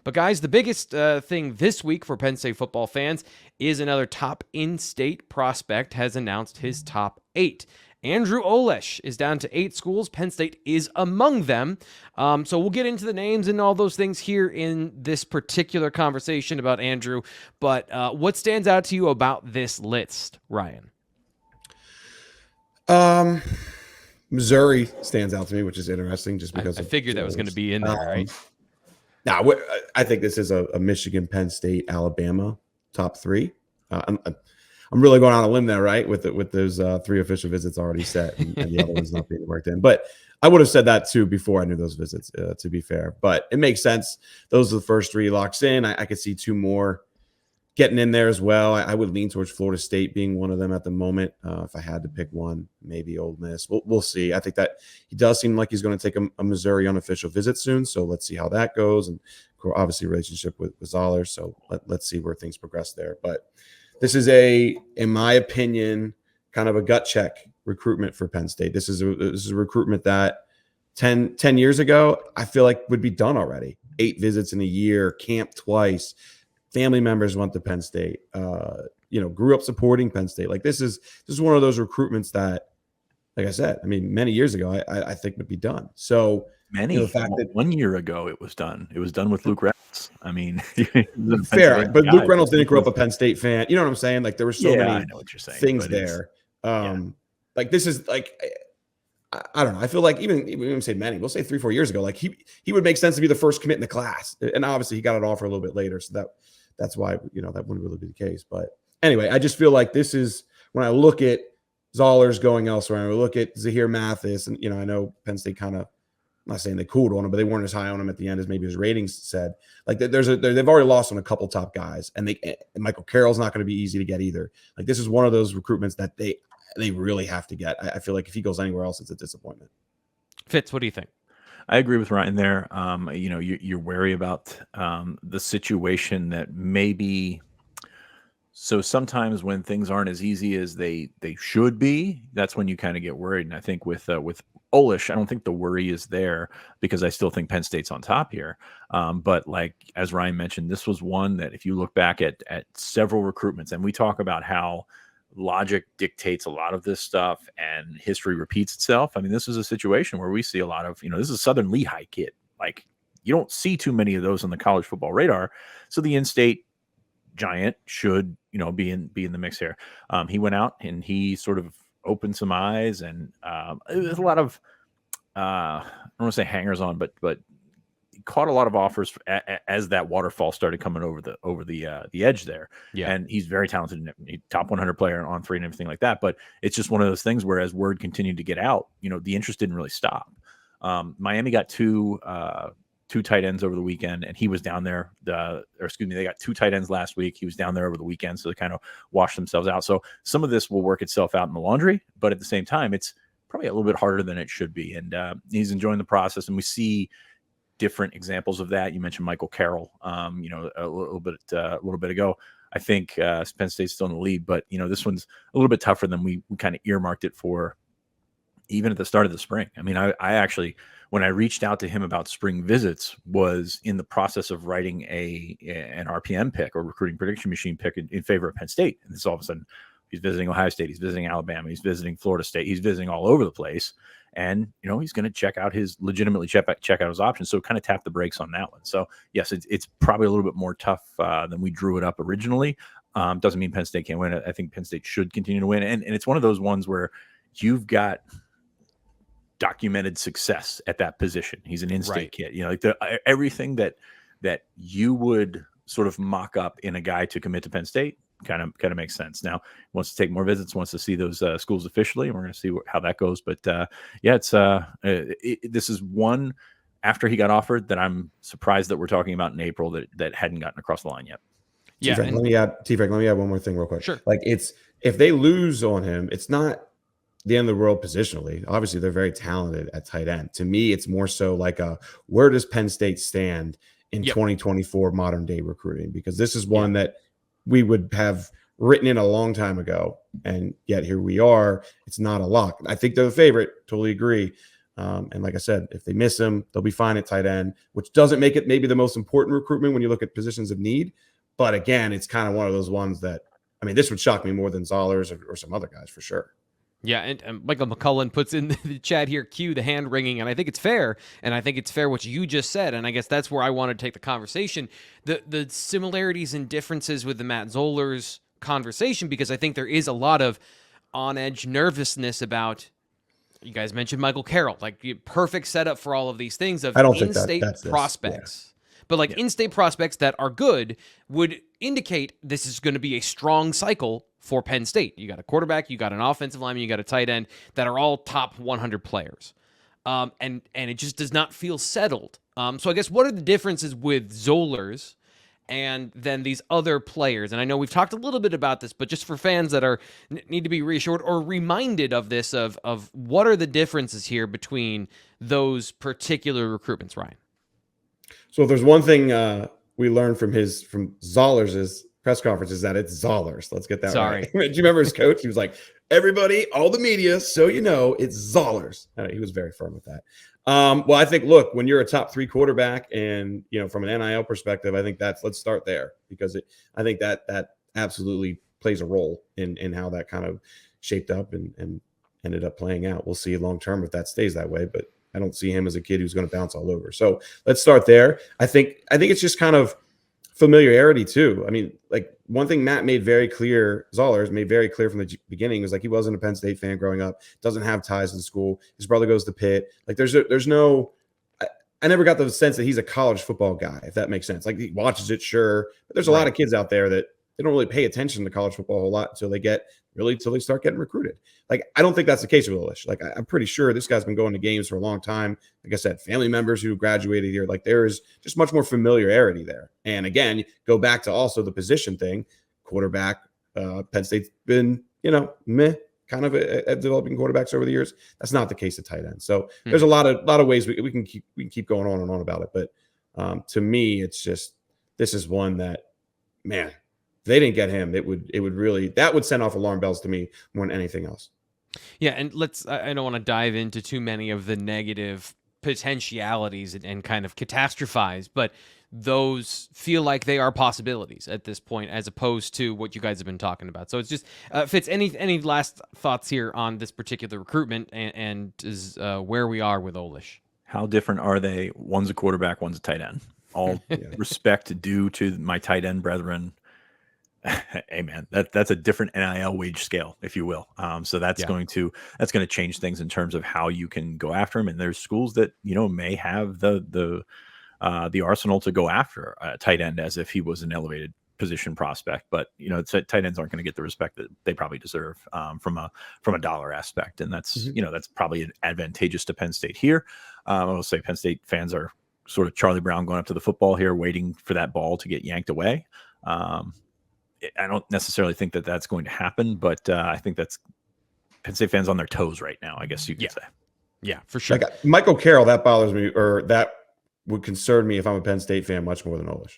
But guys, the biggest thing this week for Penn State football fans is another top in-state prospect has announced his top 8. Andrew Olesh is down to 8 schools. Penn State is among them. So we'll get into the names and all those things here in this particular conversation about Andrew. But what stands out to you about this list, Ryan? Missouri stands out to me, which is interesting just because I figured that was going to be in there, right? Now, I think this is a Michigan, Penn State, Alabama top 3. I'm really going on a limb there, right? With those 3 official visits already set and the other ones not being worked in. But I would have said that too before I knew those visits, to be fair. But it makes sense. Those are the first 3 locks in. I could see 2 more getting in there as well. I would lean towards Florida State being one of them at the moment. If I had to pick one, maybe Ole Miss. We'll see. I think that he does seem like he's going to take a Missouri unofficial visit soon. So let's see how that goes. And obviously relationship with Zollers. So let's see where things progress there. But this is in my opinion, kind of a gut check recruitment for Penn State. This is a recruitment that 10 years ago, I feel like would be done already. 8 visits in a year, camp twice. Family members went to Penn State, grew up supporting Penn State. Like this is one of those recruitments that, like I said, I mean, many years ago, I think would be done. So the fact that 1 year ago it was done. It was done with Luke Reynolds. I mean, fair, but Luke Reynolds didn't grow up a Penn State fan. You know what I'm saying? Like there were so many things there. Like this is like, I don't know. I feel like even we don't say many, we'll say 3-4 years ago, like he would make sense to be the first commit in the class. And obviously he got an offer a little bit later. So that's why, that wouldn't really be the case. But anyway, I just feel like this is when I look at Zollers going elsewhere, and I look at Zahir Mathis, and I know Penn State kind of, I'm not saying they cooled on him, but they weren't as high on him at the end as maybe his ratings said. Like they've already lost on a couple top guys, and Michael Carroll's not going to be easy to get either. Like this is one of those recruitments that they really have to get. I feel like if he goes anywhere else, it's a disappointment. Fitz, what do you think? I agree with Ryan there. You're wary about the situation that maybe. So sometimes when things aren't as easy as they should be, that's when you kind of get worried. And I think with Olesh, I don't think the worry is there because I still think Penn State's on top here. But like as Ryan mentioned, this was one that if you look back at several recruitments, and we talk about how logic dictates a lot of this stuff and history repeats itself. I mean, this is a situation where we see a lot of, this is a Southern Lehigh kid. Like you don't see too many of those on the college football radar. So the in-state giant should, be in the mix here. He went out and he sort of opened some eyes, and there's a lot of I don't want to say hangers on, but he caught a lot of offers as that waterfall started coming over the edge there. Yeah. And he's very talented, top 100 player on 3 and everything like that. But it's just one of those things where as word continued to get out, the interest didn't really stop. Miami got two tight ends over the weekend, and he was down there. They got 2 tight ends last week. He was down there over the weekend, so they kind of washed themselves out. So some of this will work itself out in the laundry, but at the same time, it's probably a little bit harder than it should be. And he's enjoying the process, and we see different examples of that. You mentioned Michael Carroll, a little bit ago. I think Penn State's still in the lead, but this one's a little bit tougher than we kind of earmarked it for, even at the start of the spring. I mean, I actually, when I reached out to him about spring visits, was in the process of writing an RPM pick or recruiting prediction machine pick in favor of Penn State. And this all of a sudden, he's visiting Ohio State, he's visiting Alabama, he's visiting Florida State, he's visiting all over the place. And, he's going to check out his options. So kind of tap the brakes on that one. So yes, it's probably a little bit more tough than we drew it up originally. Doesn't mean Penn State can't win. I think Penn State should continue to win. And it's one of those ones where you've got documented success at that position. He's an in-state kid, everything that you would sort of mock up in a guy to commit to Penn State kind of makes sense. Now he wants to take more visits, wants to see those schools officially, and we're going to see how that goes. But this is one after he got offered that I'm surprised that we're talking about in April that hadn't gotten across the line yet. Yeah. T-Frank, let me add one more thing real quick. Sure. Like if they lose on him, it's not the end of the world positionally. Obviously, they're very talented at tight end. To me, it's more so like where does Penn State stand in 2024 modern day recruiting? Because this is one that we would have written in a long time ago, and yet here we are. It's not a lock. I think they're the favorite. Totally agree. And like I said, if they miss him, they'll be fine at tight end, which doesn't make it maybe the most important recruitment when you look at positions of need. But again, it's kind of one of those ones that, I mean, this would shock me more than Zollers or some other guys for sure. Yeah, and Michael McCullen puts in the chat here, cue the hand wringing, and I think it's fair, and I think it's fair what you just said, and I guess that's where I want to take the conversation, the similarities and differences with the Matt Zollers conversation, because I think there is a lot of on-edge nervousness about, you guys mentioned Michael Carroll, like perfect setup for all of these things of I don't think in-state that's prospects. But like in-state prospects that are good would indicate this is going to be a strong cycle for Penn State. You got a quarterback, you got an offensive lineman, you got a tight end that are all top 100 players. And it just does not feel settled. So I guess what are the differences with Zollers and then these other players? And I know we've talked a little bit about this, but just for fans that are need to be reassured or reminded of this, of what are the differences here between those particular recruitments, Ryan? So if there's one thing we learned from Zollers' press conference is that it's Zollers. Let's get that right. Do you remember his coach? He was like, everybody, all the media, so you know, it's Zollers. He was very firm with that. Well, I think, look, when you're a top 3 quarterback and, you know, from an NIL perspective, I think let's start there, because I think that absolutely plays a role in how that kind of shaped up and ended up playing out. We'll see long term if that stays that way, but I don't see him as a kid who's going to bounce all over. So let's start there. I think it's just kind of familiarity too. I mean, like one thing Matt made very clear, Zollers made very clear from the beginning, was like he wasn't a Penn State fan growing up, doesn't have ties in school. His brother goes to Pitt. Like there's no, I never got the sense that he's a college football guy, if that makes sense. Like he watches it, sure, but there's a lot of kids out there that they don't really pay attention to college football a whole lot until they start getting recruited. Like, I don't think that's the case with Olesh. Like, I'm pretty sure this guy's been going to games for a long time. Like I said, family members who graduated here, like there is just much more familiarity there. And again, go back to also the position thing, quarterback, Penn State's been, meh, kind of at developing quarterbacks over the years. That's not the case at tight end. So there's a lot of ways we can keep going on and on about it. But to me, it's just, this is one that, man, if they didn't get him, it would really, that would send off alarm bells to me more than anything else. Yeah, and I don't want to dive into too many of the negative potentialities and kind of catastrophize, but those feel like they are possibilities at this point, as opposed to what you guys have been talking about. So it's just, Fitz, any last thoughts here on this particular recruitment and is where we are with Olesh? How different are they? One's a quarterback, one's a tight end. All respect due to my tight end brethren. Hey man, that's a different NIL wage scale, if you will. So that's going to change things in terms of how you can go after them. And there's schools that may have the arsenal to go after a tight end as if he was an elevated position prospect. But tight ends aren't going to get the respect that they probably deserve from a dollar aspect, and that's that's probably advantageous to Penn State here. I will say Penn State fans are sort of Charlie Brown going up to the football here, waiting for that ball to get yanked away. I don't necessarily think that that's going to happen, but I think that's Penn State fans on their toes right now, I guess you could say. Yeah, for sure. Like Michael Carroll, that bothers me, or that would concern me if I'm a Penn State fan much more than Olesh.